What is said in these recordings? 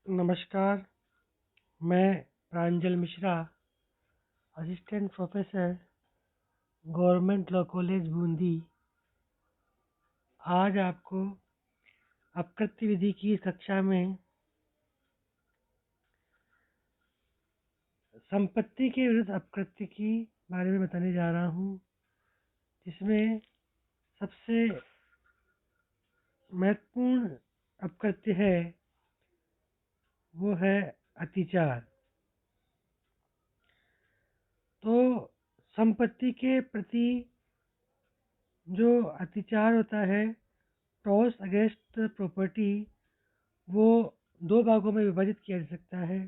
नमस्कार। मैं Pranjal Mishra, assistant professor, government law college Bundi, आज आपको अपकृत्य विधि की कक्षा में संपत्ति के विरुद्ध अपकृत्य की बारे में बताने जा रहा हूँ, जिसमें सबसे महत्वपूर्ण अपकृत्य है वो है अतिचार। तो संपत्ति के प्रति जो अतिचार होता है, टॉस अगेंस्ट प्रॉपर्टी, वो दो भागों में विभाजित किया जा सकता है।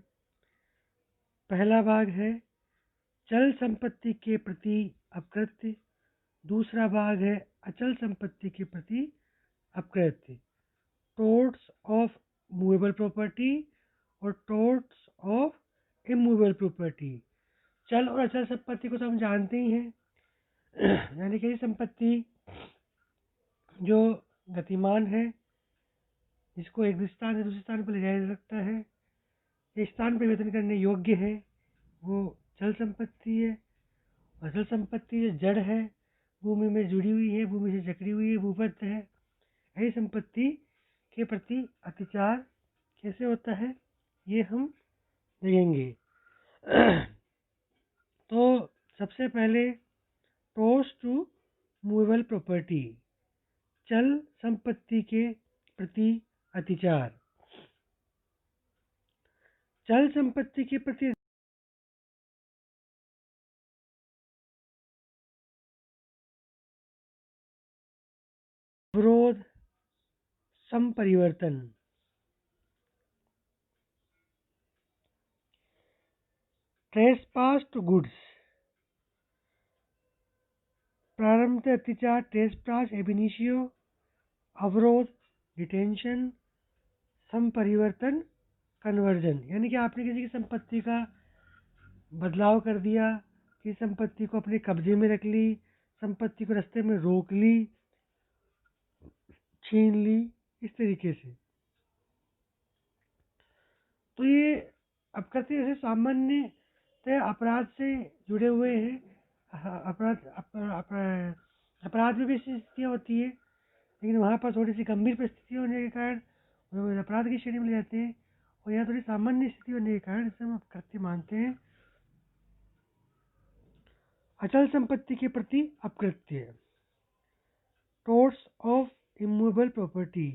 पहला भाग है चल संपत्ति के प्रति अपकृत्य, दूसरा भाग है अचल संपत्ति के प्रति अपकृत्य, टोर्ट्स ऑफ मूवेबल प्रॉपर्टी और टोर्ट्स ऑफ इमूवेबल प्रॉपर्टी। चल और अचल संपत्ति को तो हम जानते ही हैं यानी कि संपत्ति जो गतिमान है, जिसको एक स्थान से दूसरे स्थान पर ले जाया जा सकता है, एक स्थान परिवर्तन करने योग्य है, वो चल संपत्ति है। अचल संपत्ति जो जड़ है, भूमि में जुड़ी हुई है, भूमि से जकड़ी हुई है, भूबद्ध है, ऐसी संपत्ति के प्रति अतिचार कैसे होता है ये हम देखेंगे। तो सबसे पहले टॉस टू मूवेबल प्रॉपर्टी, चल संपत्ति के प्रति अतिचार। चल संपत्ति के प्रति विरोध, संपरिवर्तन। ट्रेसपास टू गुड्स, प्रारंभ अतिचार, ट्रेसपास एब इनिशियो, अवरोध, डिटेंशन, संपरिवर्तन, कन्वर्जन। यानी कि आपने किसी की संपत्ति का बदलाव कर दिया, कि संपत्ति को अपने कब्जे में रख ली, संपत्ति को रास्ते में रोक ली, छीन ली, इस तरीके से। तो ये अपकृत्य ऐसे सामान्य अपराध से जुड़े हुए हैं। अपराध में भी ऐसी स्थितियाँ होती है, लेकिन वहाँ पर थोड़ी सी गंभीर परिस्थिति होने के कारण वो अपराध की श्रेणी में ले जाते हैं, और यहाँ थोड़ी सामान्य स्थिति होने के कारण इसे हम अपकृत्य मानते हैं। अचल संपत्ति के प्रति अपकृत्य, टोर्ट्स ऑफ इमूवेबल प्रॉपर्टी।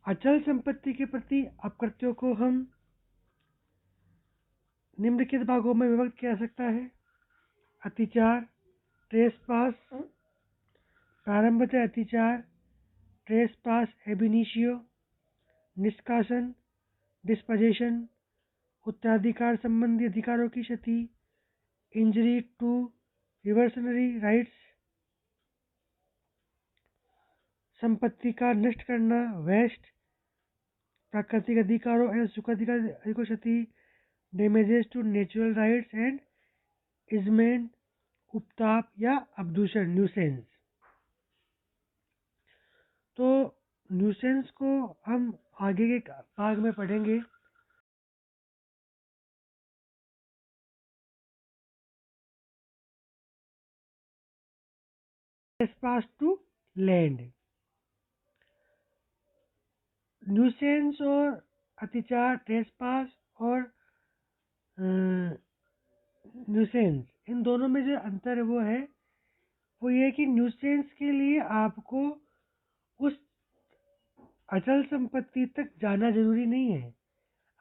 अचल संपत्ति के प्रति अपकृत्यों को हम निम्नलिखित भागों में विभक्त किया जा सकता है। अतिचार, ट्रेसपास, प्रारंभतः अतिचार, ट्रेसपास एब इनिशियो, निष्कासन, डिस्पोजेशन, उत्तराधिकार संबंधी अधिकारों की क्षति, इंजरी टू रिवर्सनरी राइट्स, संपत्ति का नष्ट करना, वेस्ट, प्राकृतिक अधिकारों एवं सुखाधिकार को क्षति, damages to natural rights and easement, उपताप या अबदूषण, न्यूसेंस। तो न्यूसेंस को हम आगे के भाग में पढ़ेंगे। ट्रेसपास टू लैंड, न्यूसेंस और अतिचार, ट्रेसपास और न्यूसेंस, इन दोनों में जो अंतर है वो ये कि न्यूसेंस के लिए आपको उस अचल संपत्ति तक जाना जरूरी नहीं है,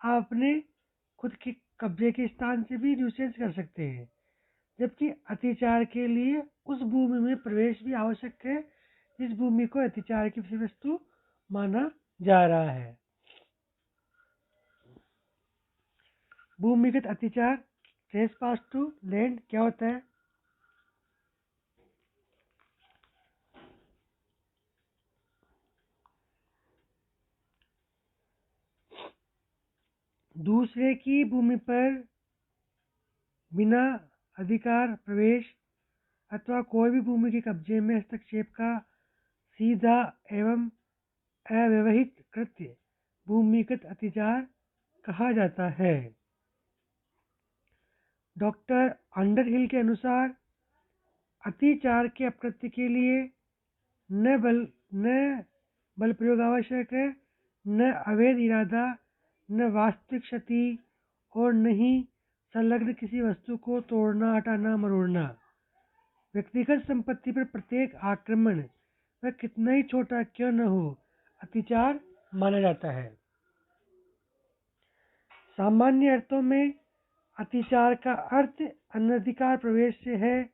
आप अपने खुद के कब्जे के स्थान से भी न्यूसेंस कर सकते हैं। जबकि अतिचार के लिए उस भूमि में प्रवेश भी आवश्यक है जिस भूमि को अतिचार की विषय वस्तु माना जा रहा है। भूमिगत अतिचार, ट्रेसपास टू लैंड, क्या होता है? दूसरे की भूमि पर बिना अधिकार प्रवेश अथवा कोई भी भूमि के कब्जे में हस्तक्षेप का सीधा एवं अव्यवहित कृत्य भूमिगत अतिचार कहा जाता है। डॉक्टर अंडरहिल के अनुसार अतिचार के अपकृत्य के लिए न बल प्रयोग आवश्यक है, न अवैध इरादा, न वास्तविक क्षति और न ही संलग्न किसी वस्तु को तोड़ना, हटाना, मरोड़ना। व्यक्तिगत संपत्ति पर प्रत्येक आक्रमण वह कितना ही छोटा क्यों न हो अतिचार माना जाता है। सामान्य अर्थों में अतिचार का अर्थ अनधिकार प्रवेश से है,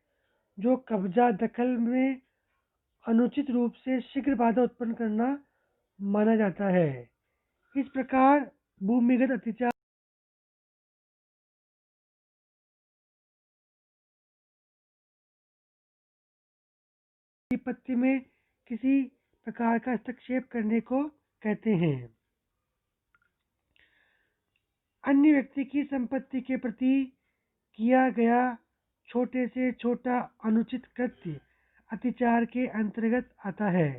जो कब्जा दखल में अनुचित रूप से शीघ्र बाधा उत्पन्न करना माना जाता है। इस प्रकार भूमिगत अतिचार संपत्ति में किसी प्रकार का हस्तक्षेप करने को कहते हैं। अन्य व्यक्ति की संपत्ति के प्रति किया गया छोटे से छोटा अनुचित कृत्य अतिचार के अंतर्गत आता है,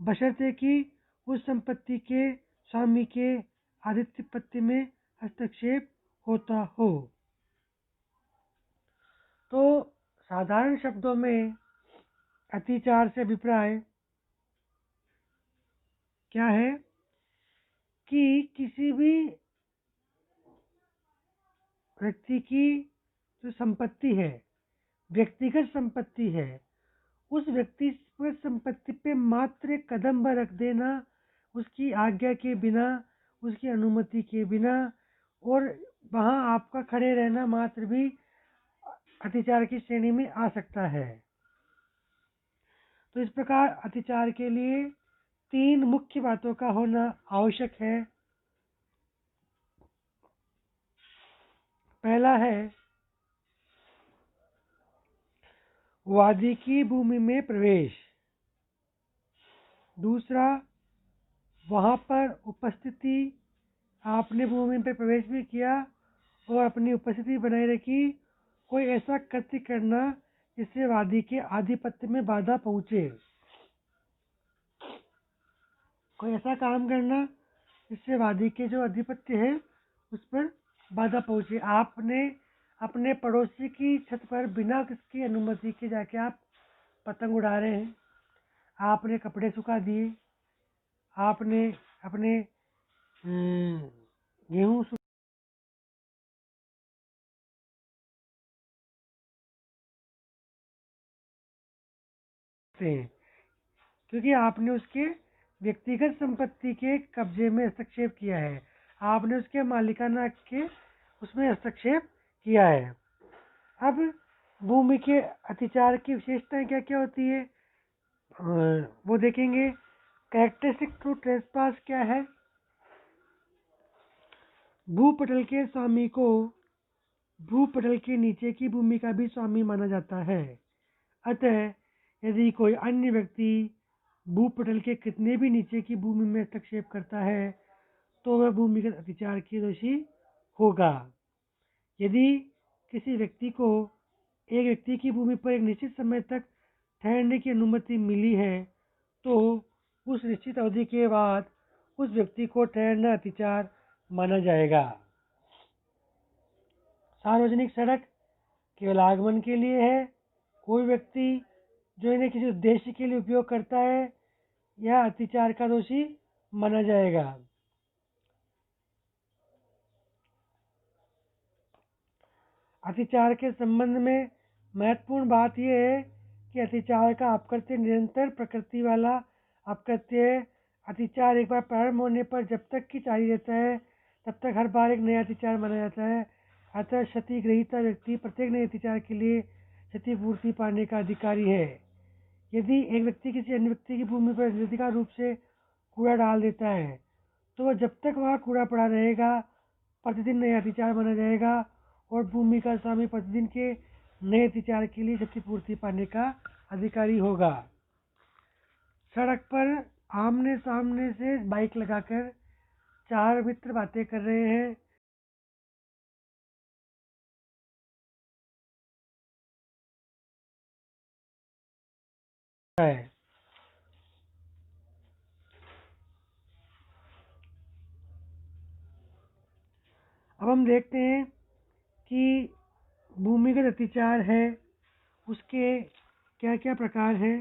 बशर्ते कि उस संपत्ति के स्वामी के आधिपत्य में हस्तक्षेप होता हो। तो साधारण शब्दों में अतिचार से अभिप्राय क्या है कि किसी भी व्यक्ति की जो संपत्ति है, व्यक्तिगत संपत्ति है, उस व्यक्तिगत संपत्ति पे मात्र एक कदम भर रख देना, उसकी आज्ञा के बिना, उसकी अनुमति के बिना और वहाँ आपका खड़े रहना मात्र भी अतिचार की श्रेणी में आ सकता है। तो इस प्रकार अतिचार के लिए 3 मुख्य बातों का होना आवश्यक है। पहला है वादी की भूमि में प्रवेश। दूसरा, वहाँ पर उपस्थिति, आपने भूमि पर प्रवेश भी किया और अपनी उपस्थिति बनाए रखी। कोई ऐसा कृत्य करना जिससे वादी के आधिपत्य में बाधा पहुँचे, कोई ऐसा काम करना जिससे वादी के जो आधिपत्य है उस पर बाधा पहुँचे। आपने अपने पड़ोसी की छत पर बिना किसकी अनुमति के जाके आप पतंग उड़ा रहे हैं, आपने कपड़े सुखा दिए, आपने अपने गेहूँ हैं क्योंकि आपने उसके व्यक्तिगत संपत्ति के कब्जे में हस्तक्षेप किया है, आपने उसके मालिकाना हक के उसमें हस्तक्षेप किया है। अब भूमि के अतिचार की विशेषताएं क्या क्या होती है वो देखेंगे। कैरेक्टरिस्टिक टू ट्रेसपास क्या है? भूपटल के स्वामी को भूपटल के नीचे की भूमि का भी स्वामी माना जाता है। अतः यदि कोई अन्य व्यक्ति भूपटल के कितने भी नीचे की भूमि में हस्तक्षेप करता है तो वह भूमिगत अतिचार की दोषी होगा। यदि किसी व्यक्ति को एक व्यक्ति की भूमि पर एक निश्चित समय तक ठहरने की अनुमति मिली है तो उस निश्चित अवधि के बाद उस व्यक्ति को ठहरना अतिचार माना जाएगा। सार्वजनिक सड़क केवल आगमन के लिए है। कोई व्यक्ति जो इन्हें किसी उद्देश्य के लिए उपयोग करता है यह अतिचार का दोषी माना जाएगा। अतिचार के संबंध में महत्वपूर्ण बात यह है कि अतिचार का अपकृत्य निरंतर प्रकृति वाला अपकृत्य है। अतिचार एक बार प्रारंभ होने पर जब तक कि जारी रहता है तब तक हर बार एक नया अतिचार माना जाता है। अतः क्षतिग्रहीता व्यक्ति प्रत्येक नए अतिचार के लिए क्षतिपूर्ति पाने का अधिकारी है। यदि एक व्यक्ति किसी अन्य व्यक्ति की भूमि पर निर्धिकार रूप से कूड़ा डाल देता है तो वह जब तक वहाँ कूड़ा पड़ा रहेगा प्रतिदिन नया अतिचार माना जाएगा और भूमि का स्वामी प्रतिदिन के नए अतिचार के लिए क्षतिपूर्ति पाने का अधिकारी होगा। सड़क पर आमने सामने से बाइक लगाकर 4 मित्र बातें कर रहे हैं। अब हम देखते हैं कि भूमिगत अतिचार है उसके क्या क्या प्रकार हैं।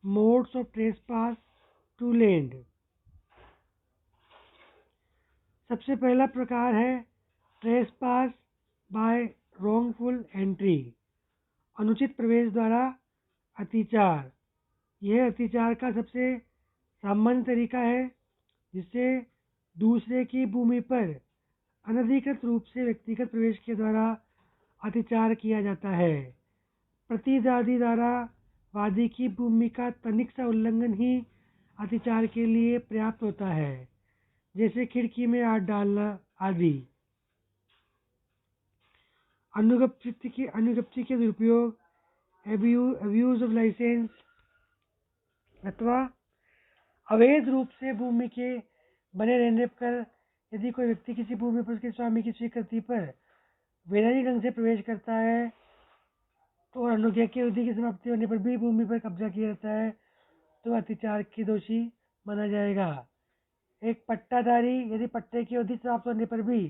Modes of trespass to land. सबसे पहला प्रकार है ट्रेसपास बाय रॉन्गफुल एंट्री, अनुचित प्रवेश द्वारा अतिचार। यह अतिचार का सबसे सामान्य तरीका है जिससे दूसरे की भूमि पर अनधिकृत रूप से व्यक्तिगत प्रवेश के द्वारा अतिचार किया जाता है। प्रतिवादी द्वारा वादी की भूमि का तनिक सा उल्लंघन ही अतिचार के लिए पर्याप्त होता है, जैसे खिड़की में हाथ डालना आदि। अनुगप्ति के दुरुपयोग, अब्यूज ऑफ लाइसेंस अथवा अवैध रूप से भूमि के बने रहने पर यदि कोई व्यक्ति किसी भूमि पर उसके स्वामी की स्वीकृति पर वैधानिक ढंग से प्रवेश करता है तो और अनुज्ञा की अवधि की समाप्ति होने पर भी भूमि पर कब्जा किया जाता है तो अतिचार की दोषी माना जाएगा। एक पट्टाधारी यदि पट्टे की अवधि समाप्त होने पर भी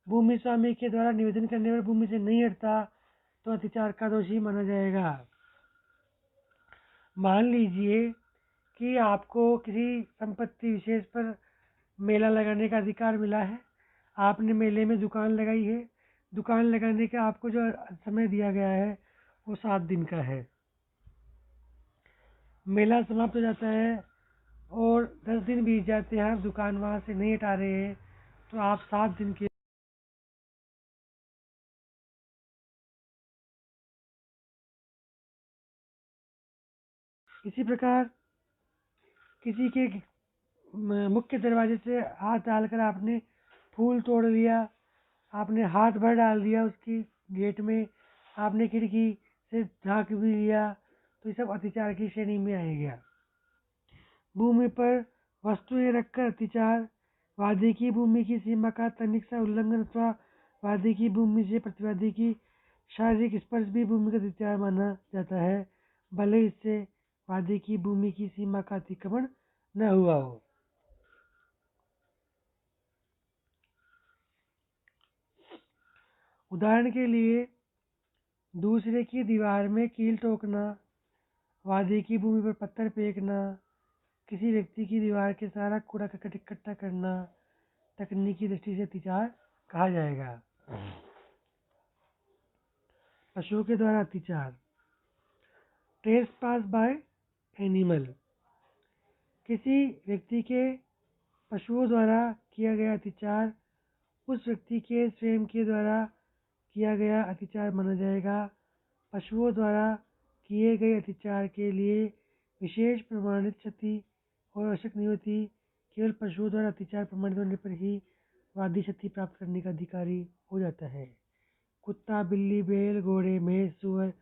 भूमि स्वामी के द्वारा निवेदन करने पर भूमि से नहीं हटता तो अतिचार का दोषी माना जाएगा। मान लीजिए कि आपको किसी संपत्ति विशेष पर मेला लगाने का अधिकार मिला है। आपने मेले में दुकान लगाई है। दुकान लगाने का आपको जो समय दिया गया है वो 7 दिन का है। मेला समाप्त हो जाता है और 10 दिन बीत जाते हैं, आप दुकान वहाँ से नहीं हटा रहे हैं तो आप 7 दिन के इसी प्रकार किसी के मुख्य दरवाजे से हाथ डालकर आपने फूल तोड़ लिया, आपने हाथ भर डाल दिया उसकी गेट में, आपने खिड़की से झाँक भी लिया तो ये सब अतिचार की श्रेणी में आएगा। भूमि पर वस्तुएं रखकर अतिचार, वादी की भूमि की सीमा का तनिक सा उल्लंघन अथवा वादी की भूमि से प्रतिवादी की शारीरिक स्पर्श भी भूमिगत अतिचार माना जाता है, भले इससे वादी की भूमि की सीमा का अतिक्रमण न हुआ हो। उदाहरण के लिए दूसरे की दीवार में कील ठोकना, वादी की भूमि पर पत्थर फेंकना, किसी व्यक्ति की दीवार के सारा कूड़ा करकट इकट्ठा करना तकनीकी दृष्टि से अतिचार कहा जाएगा। पशुओं के द्वारा अतिचार, ट्रेसपास बाय एनिमल, किसी व्यक्ति के पशुओं द्वारा किया गया अतिचार उस व्यक्ति के स्वयं के द्वारा किया गया अतिचार माना जाएगा। पशुओं द्वारा किए गए अतिचार के लिए विशेष प्रमाणित क्षति और आवश्यक नहीं होती। केवल पशुओं द्वारा अतिचार प्रमाणित होने पर ही वादी क्षति प्राप्त करने का अधिकारी हो जाता है। कुत्ता, बिल्ली, बैल, घोड़े, भैंस, सूअर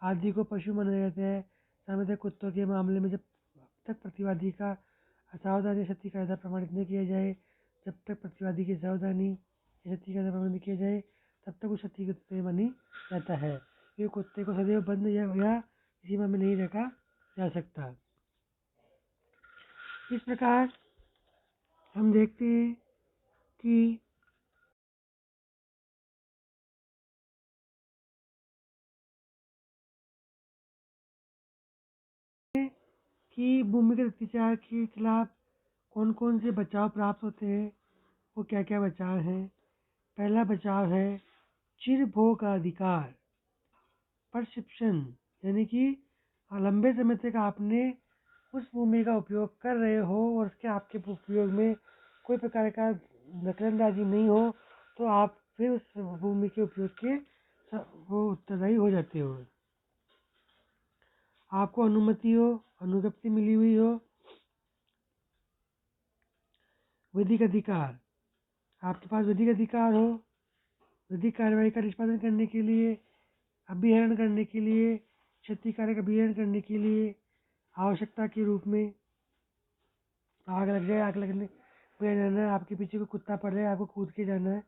आदि को पशु माना जाता है। सामान्यतः कुत्तों के मामले में जब तक प्रतिवादी का असावधानी क्षति का आधार प्रमाणित नहीं किया जाए, जब तक प्रतिवादी की सावधानी क्षति का आधार प्रमाणित किया जाए तब तक उस क्षति को मानी जाता है। ये कुत्ते को सदैव बंद या सीमा में नहीं रखा जा सकता। इस प्रकार हम देखते हैं कि भूमिगत अत्याचार के खिलाफ कौन कौन से बचाव प्राप्त होते हैं, वो क्या क्या बचाव हैं। पहला बचाव है चिरभोग का अधिकार, परसिप्शन, यानी कि लंबे समय तक आपने उस भूमि का उपयोग कर रहे हो और उसके आपके उपयोग में कोई प्रकार का दखलंदाजी नहीं हो तो आप फिर उस भूमि के उपयोग के वो उत्तरदायी हो जाते हो। आपको अनुमति हो, अनुज्ञप्ति मिली हुई हो। विधिक अधिकार, आपके पास विधिक अधिकार हो, विधिक कार्रवाई का निष्पादन करने के लिए, अभिहरण करने के लिए, क्षतिकारक अभिहरण करने के लिए आवश्यकता के रूप में आग लग जाए, आग लगने में जाना है, आपके पीछे कोई कुत्ता पड़ रहा है, आपको कूद के जाना है।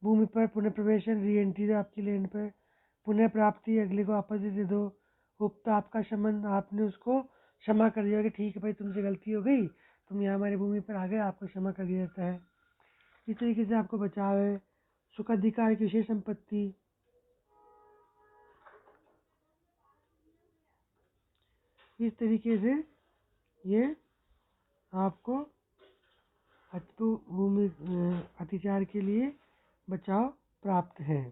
भूमि पर पुनः प्रवेशन, री एंट्री दो आपकी लैंड पर, पुनः प्राप्ति, अगले को वापस दे दो, उपत आपका शमन, आपने उसको क्षमा कर दिया कि ठीक है भाई तुमसे गलती हो गई, तुम यहाँ हमारी भूमि पर आ गए, आपको क्षमा कर दिया जाता है। इस तरीके से आपको बचाव है। सुखाधिकार की विशेष संपत्ति, इस तरीके से ये आपको भूमि अतिचार के लिए बचाव प्राप्त है।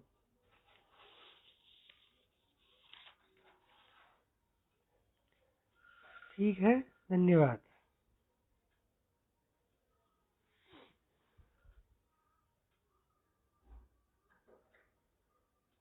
ठीक है, धन्यवाद।